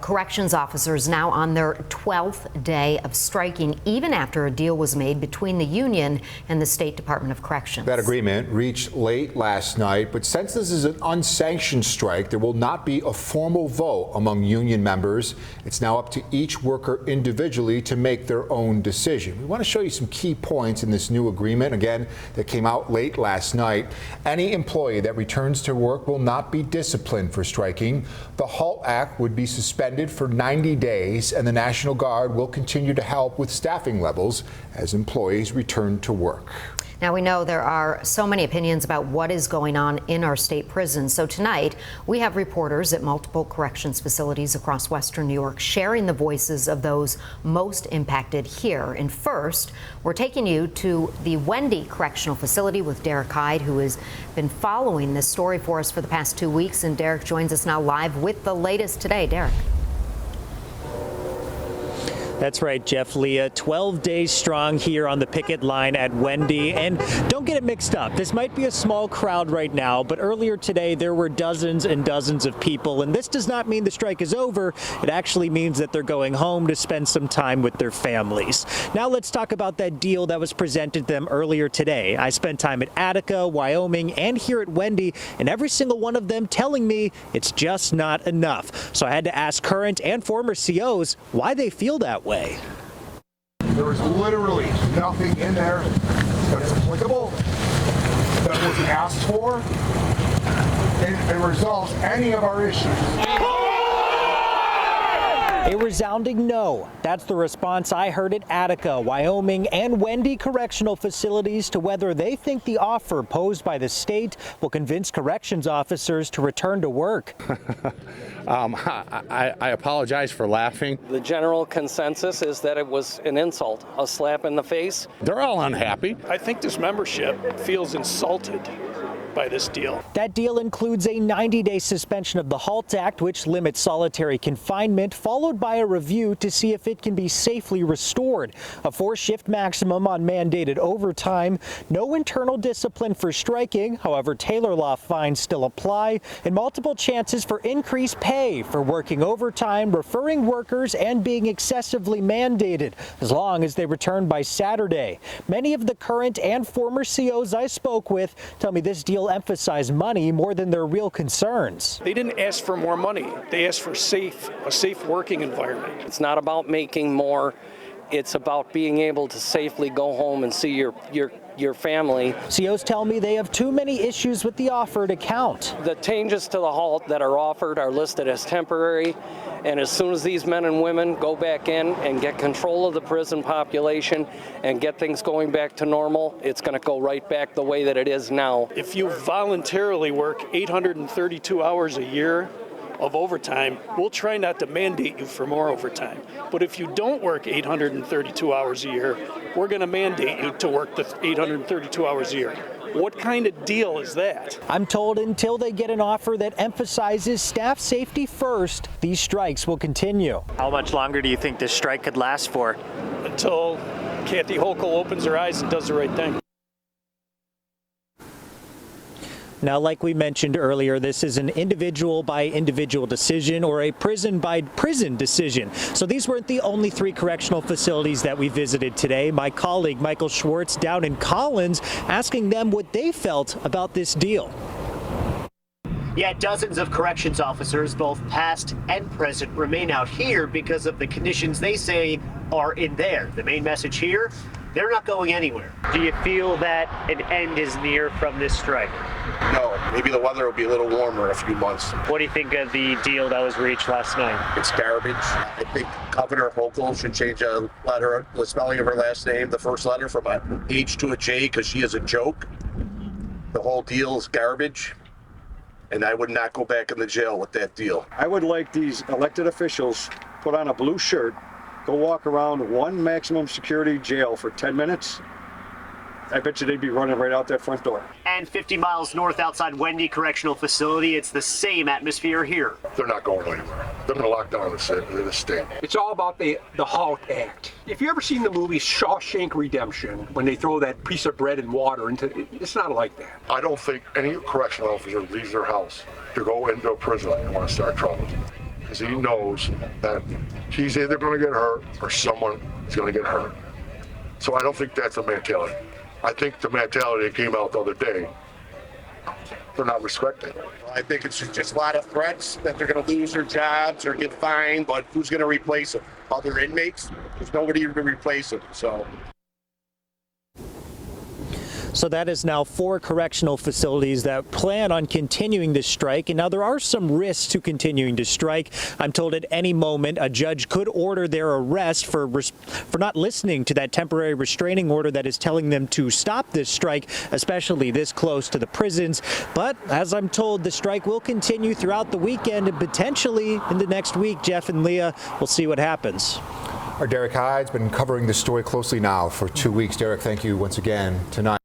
corrections officers now on their 12th day of striking, even after a deal was made between the union and the State Department of Corrections. That agreement reached late last night, but since this is an unsanctioned strike, there will not be a formal vote among union members. It's now up to each worker individually to make their own decision. We want to show you some key points in this new agreement, again, that came out late last night. Any employee that returns to work will not be disciplined for striking. The HALT Act would be suspended for 90 days, and the National Guard will continue to help with staffing levels as employees return to work. Now, we know there are so many opinions about what is going on in our state prisons. So tonight, we have reporters at multiple corrections facilities across Western New York sharing the voices of those most impacted here. And first, we're taking you to the Wendy Correctional Facility with Derek Hyde, who has been following this story for us for the past 2 weeks. And Derek joins us now live with the latest today. Derek. That's right, Jeff. Leah, 12 days strong here on the picket line at Wendy. And don't get it mixed up. This might be a small crowd right now, but earlier today there were dozens and dozens of people. And this does not mean the strike is over. It actually means that they're going home to spend some time with their families. Now let's talk about that deal that was presented to them earlier today. I spent time at Attica, Wyoming, and here at Wendy, and every single one of them telling me it's just not enough. So I had to ask current and former COs why they feel that way. There was literally nothing in there that's applicable, that was asked for, and resolves any of our issues. A resounding no. That's the response I heard at Attica, Wyoming, and Wendy correctional facilities to whether they think the offer posed by the state will convince corrections officers to return to work. I apologize for laughing. The general consensus is that it was an insult, a slap in the face. They're all unhappy. I think this membership feels insulted by this deal. That deal includes a 90-day suspension of the HALT Act, which limits solitary confinement, followed by a review to see if it can be safely restored. A 4-shift maximum on mandated overtime, no internal discipline for striking, however, Taylor law fines still apply, and multiple chances for increased pay for working overtime, referring workers, and being excessively mandated, as long as they return by Saturday. Many of the current and former COs I spoke with tell me this deal emphasize money more than their real concerns. They didn't ask for more money. They asked for a safe working environment. It's not about making more. It's about being able to safely go home and see your family. COs tell me they have too many issues with the offer to count. The changes to the HALT that are offered are listed as temporary, and as soon as these men and women go back in and get control of the prison population and get things going back to normal, it's going to go right back the way that it is now. If you voluntarily work 832 hours a year of overtime, we'll try not to mandate you for more overtime. But if you don't work 832 hours a year, we're going to mandate you to work the 832 hours a year. What kind of deal is that? I'm told until they get an offer that emphasizes staff safety first, these strikes will continue. How much longer do you think this strike could last for? Until Kathy Hochul opens her eyes and does the right thing. Now, like we mentioned earlier, this is an individual by individual decision or a prison by prison decision. So these weren't the only 3 correctional facilities that we visited today. My colleague Michael Schwartz down in Collins asking them what they felt about this deal. Yet dozens of corrections officers, both past and present, remain out here because of the conditions they say are in there. The main message here, they're not going anywhere. Do you feel that an end is near from this strike? No, maybe the weather will be a little warmer in a few months. What do you think of the deal that was reached last night? It's garbage. I think Governor Hochul should change the spelling of her last name, the first letter, from an H to a J, because she is a joke. The whole deal is garbage, and I would not go back in the jail with that deal. I would like these elected officials put on a blue shirt, go walk around one maximum security jail for 10 minutes. I bet you they'd be running right out that front door. And 50 miles north outside Wendy Correctional Facility, it's the same atmosphere here. They're not going anywhere. They're going to lock down the state. It's all about the HALT Act. If you ever seen the movie Shawshank Redemption, when they throw that piece of bread and water into it, it's not like that. I don't think any correctional officer leaves their house to go into a prison and want to start trouble. because he knows that he's either going to get hurt or someone is going to get hurt. So I don't think that's the mentality. I think the mentality that came out the other day, they're not respecting. I think it's just a lot of threats that they're going to lose their jobs or get fined, but who's going to replace them? Other inmates? There's nobody to replace them, so. So that is now 4 correctional facilities that plan on continuing this strike. And now there are some risks to continuing to strike. I'm told at any moment a judge could order their arrest for not listening to that temporary restraining order that is telling them to stop this strike, especially this close to the prisons. But as I'm told, the strike will continue throughout the weekend and potentially in the next week. Jeff and Leah, we'll see what happens. Our Derek Hyde's been covering this story closely now for 2 weeks. Derek, thank you once again tonight.